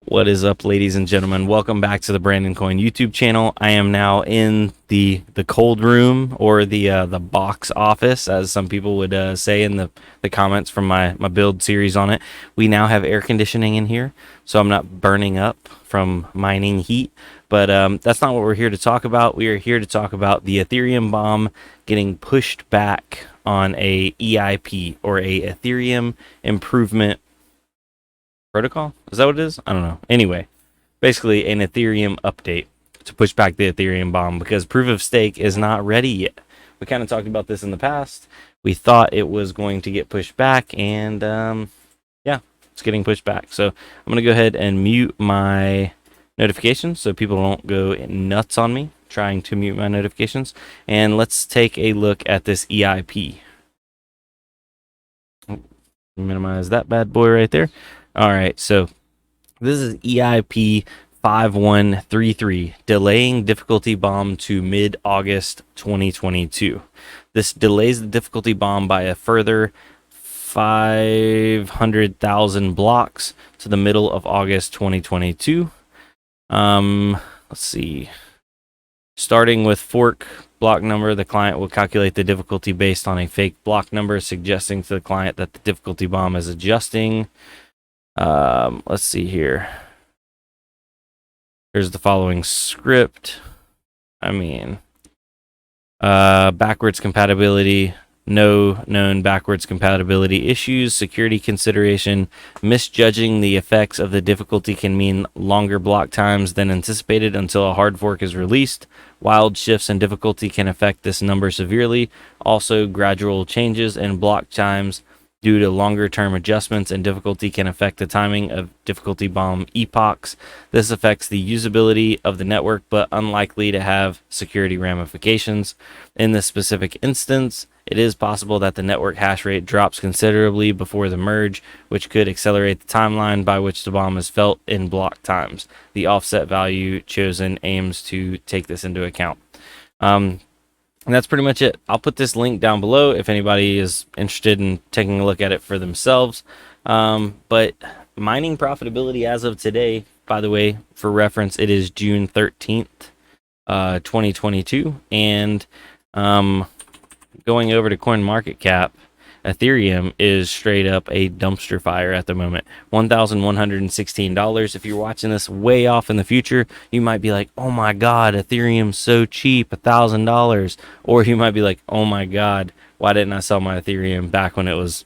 What is up, ladies and gentlemen? Welcome back to the Brandon Coin YouTube channel. I am now in the cold room, or the box office, as some people would say in the comments from my build series on it. We now have air conditioning in here, so I'm not burning up from mining heat. But that's not what we're here to talk about. We are here to talk about the Ethereum bomb getting pushed back on a EIP, or a Ethereum Improvement Protocol. Is that what it is? I don't know. Anyway, basically an Ethereum update to push back the Ethereum bomb, because proof of stake is not ready yet. We kind of talked about this in the past. We thought it was going to get pushed back, and yeah, it's getting pushed back. So I'm going to go ahead and mute my notifications so people don't go nuts on me trying to mute my notifications. And let's take a look at this EIP. Minimize that bad boy right there. All right, so this is EIP 5133, delaying difficulty bomb to mid-August 2022. This delays the difficulty bomb by a further 500,000 blocks to the middle of August 2022. Let's see. Starting with fork block number, the client will calculate the difficulty based on a fake block number, suggesting to the client that the difficulty bomb is adjusting. Let's see here. Here's the following script. Backwards compatibility, no known backwards compatibility issues, security consideration, misjudging the effects of the difficulty can mean longer block times than anticipated until a hard fork is released. Wild shifts in difficulty can affect this number severely. Also, gradual changes in block times due to longer term adjustments and difficulty can affect the timing of difficulty bomb epochs. This affects the usability of the network, but unlikely to have security ramifications. In this specific instance, it is possible that the network hash rate drops considerably before the merge, which could accelerate the timeline by which the bomb is felt in block times. The offset value chosen aims to take this into account. And that's pretty much it. I'll put this link down below if anybody is interested in taking a look at it for themselves. But mining profitability as of today, by the way, for reference, it is June 13th, 2022. And going over to CoinMarketCap, Ethereum is straight up a dumpster fire at the moment. $1,116. If you're watching this way off in the future, you might be like, oh my God, Ethereum's so cheap, $1,000. Or you might be like, oh my God, why didn't I sell my Ethereum back when it was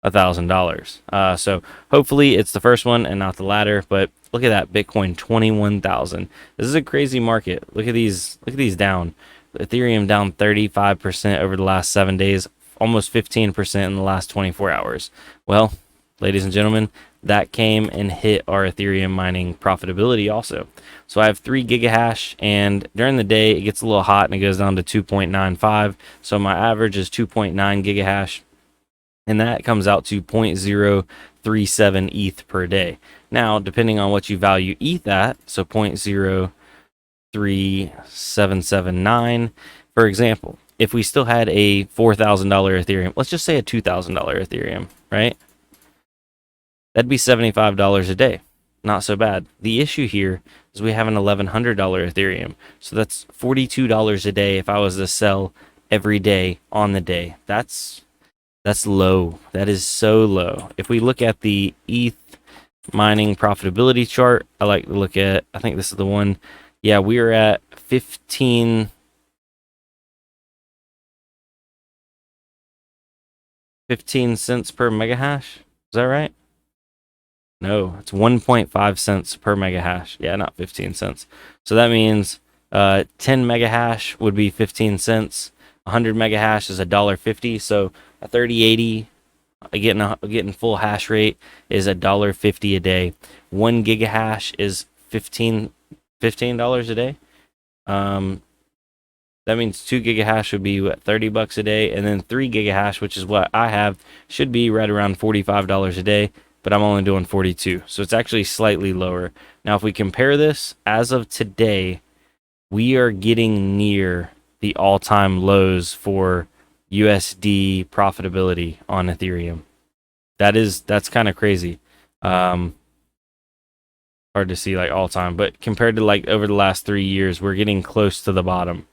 $1,000? So hopefully it's the first one and not the latter. But look at that, Bitcoin 21,000. This is a crazy market. Look at these down. Ethereum down 35% over the last 7 days, almost 15% in the last 24 hours. Well, ladies and gentlemen, that came and hit our Ethereum mining profitability also. So I have 3 gigahash, and during the day it gets a little hot and it goes down to 2.95. So my average is 2.9 gigahash, and that comes out to 0.037 ETH per day. Now, depending on what you value ETH at, so 0.03779, for example, if we still had a $4,000 Ethereum, let's just say a $2,000 Ethereum, right? That'd be $75 a day. Not so bad. The issue here is we have an $1,100 Ethereum. So that's $42 a day if I was to sell every day on the day. That's low. That is so low. If we look at the ETH mining profitability chart, I like to look at, I think this is the one. Yeah, we are at 15 cents per megahash. Is that right? No, it's 1.5 cents per megahash. Yeah, not 15 cents. So that means 10 megahash would be 15 cents. 100 megahash is $1.50. So a 3080 getting full hash rate is $1.50 a day. 1 gigahash is $15 a day. That means 2 gigahash would be what, $30 a day, and then 3 gigahash, which is what I have, should be right around $45 a day, but I'm only doing 42, so it's actually slightly lower. Now, if we compare this, as of today, we are getting near the all-time lows for USD profitability on Ethereum. That's kind of crazy. hard to see like all time, but compared to like over the last 3 years, we're getting close to the bottom.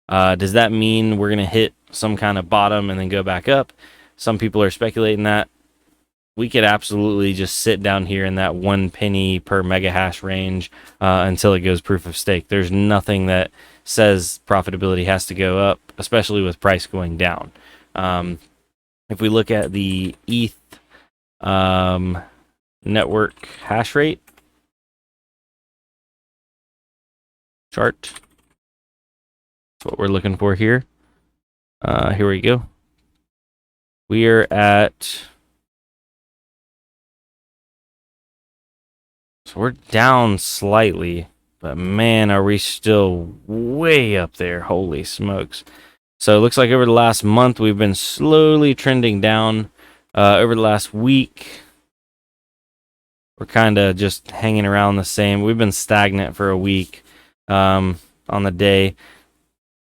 Does that mean we're gonna hit some kind of bottom and then go back up? Some people are speculating that. We could absolutely just sit down here in that 1 penny per mega hash range until it goes proof of stake. There's nothing that says profitability has to go up, especially with price going down. If we look at the ETH network hash rate chart, that's what we're looking for here. Here we go. We are at... So we're down slightly, but man, are we still way up there. Holy smokes. So it looks like over the last month, we've been slowly trending down. Over the last week, we're kind of just hanging around the same. We've been stagnant for a week on the day.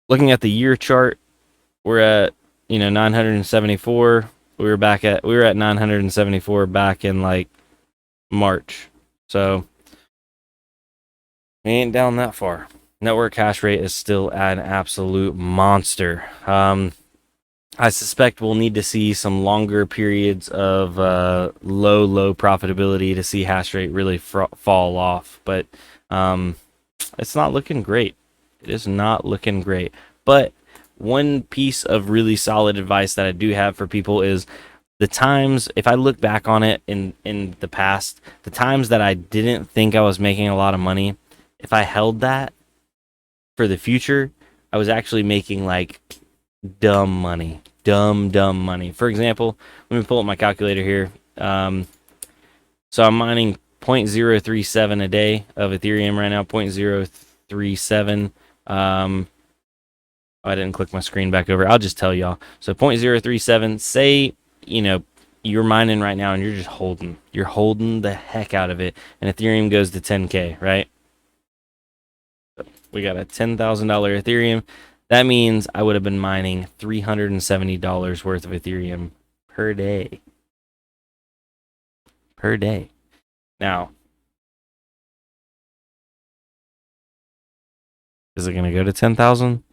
Looking at the year chart, we're at 974. We were at 974 back in like March. So we ain't down that far. Network hash rate is still an absolute monster. I suspect we'll need to see some longer periods of low profitability to see hash rate really fall off. But it's not looking great. It is not looking great. But one piece of really solid advice that I do have for people is the times, if I look back on it in the past, the times that I didn't think I was making a lot of money, if I held that for the future, I was actually making like dumb money. Dumb money. For example, let me pull up my calculator here. So I'm mining 0.037 a day of Ethereum right now, 0.037. I didn't click my screen back over. I'll just tell y'all. So 0.037, say, you're mining right now and you're just holding. You're holding the heck out of it. And Ethereum goes to 10K, right? We got a $10,000 Ethereum. That means I would have been mining $370 worth of Ethereum per day. Per day. Now, is it going to go to 10,000?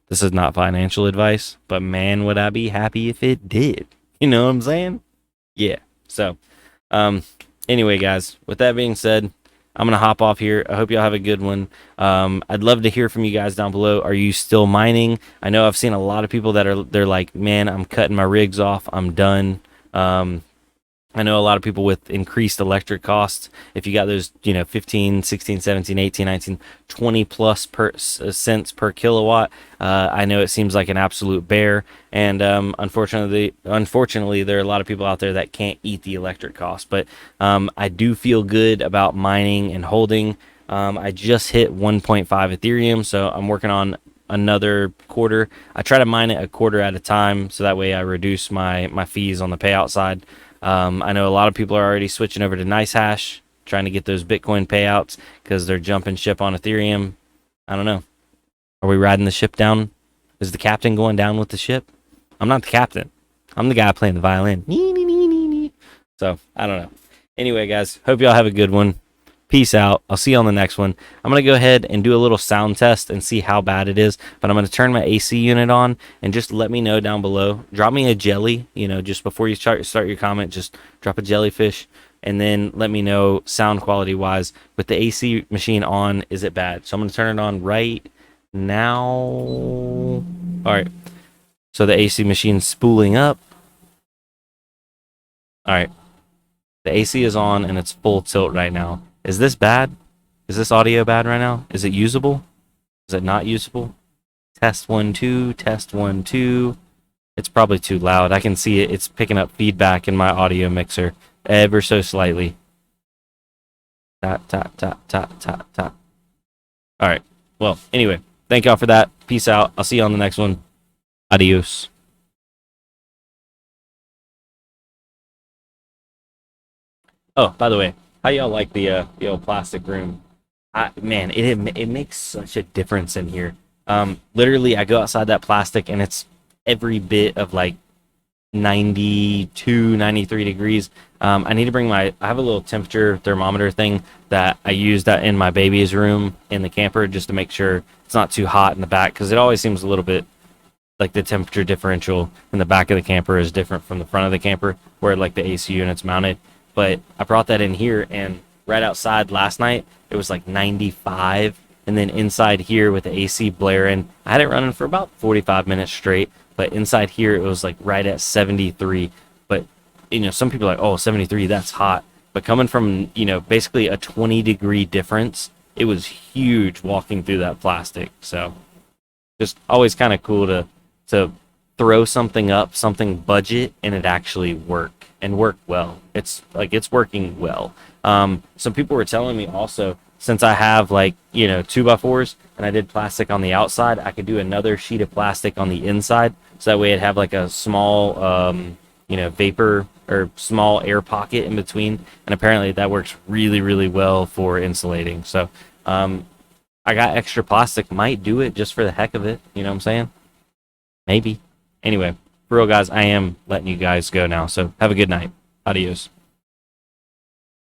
This is not financial advice, but man, would I be happy if it did. You know what I'm saying? Yeah. So, anyway, guys, with that being said, I'm going to hop off here. I hope y'all have a good one. I'd love to hear from you guys down below. Are you still mining? I know I've seen a lot of people they're like, man, I'm cutting my rigs off. I'm done. I know a lot of people with increased electric costs, if you got those, 15, 16, 17, 18, 19, 20 plus cents per kilowatt, I know it seems like an absolute bear. And unfortunately, there are a lot of people out there that can't eat the electric cost. But I do feel good about mining and holding. I just hit 1.5 Ethereum, so I'm working on another quarter. I try to mine it a quarter at a time, so that way I reduce my fees on the payout side. I know a lot of people are already switching over to NiceHash, trying to get those Bitcoin payouts because they're jumping ship on Ethereum. I don't know. Are we riding the ship down? Is the captain going down with the ship? I'm not the captain. I'm the guy playing the violin. So, I don't know. Anyway, guys, hope y'all have a good one. Peace out. I'll see you on the next one. I'm going to go ahead and do a little sound test and see how bad it is. But I'm going to turn my AC unit on and just let me know down below. Drop me a jelly, just before you start your comment, just drop a jellyfish. And then let me know sound quality wise. With the AC machine on, is it bad? So I'm going to turn it on right now. All right. So the AC machine's spooling up. All right. The AC is on and it's full tilt right now. Is this bad? Is this audio bad right now? Is it usable? Is it not usable? Test 1, 2, test 1, 2. It's probably too loud. I can see it. It's picking up feedback in my audio mixer ever so slightly. Tap, tap, tap, tap, tap, tap. All right. Well, anyway, thank y'all for that. Peace out. I'll see you on the next one. Adios. Oh, by the way, how y'all like the old plastic room? Man, it makes such a difference in here. Literally, I go outside that plastic and it's every bit of like 92, 93 degrees. I need to bring I have a little temperature thermometer thing that I use that in my baby's room in the camper just to make sure it's not too hot in the back because it always seems a little bit like the temperature differential in the back of the camper is different from the front of the camper where like the AC unit's mounted. But I brought that in here and right outside last night it was like 95, and then inside here with the AC blaring, I had it running for about 45 minutes straight, but inside here it was like right at 73. But some people are like, oh, 73, that's hot. But coming from basically a 20-degree difference, it was huge walking through that plastic. So just always kind of cool to throw something up, something budget, and it actually work well. It's working well. Some people were telling me also, since I have 2x4s and I did plastic on the outside, I could do another sheet of plastic on the inside, so that way it'd have like a small vapor or small air pocket in between, and apparently that works really, really well for insulating. So I got extra plastic, might do it just for the heck of it. You know what I'm saying? Maybe. Anyway, for real, guys, I am letting you guys go now. So have a good night. Adios.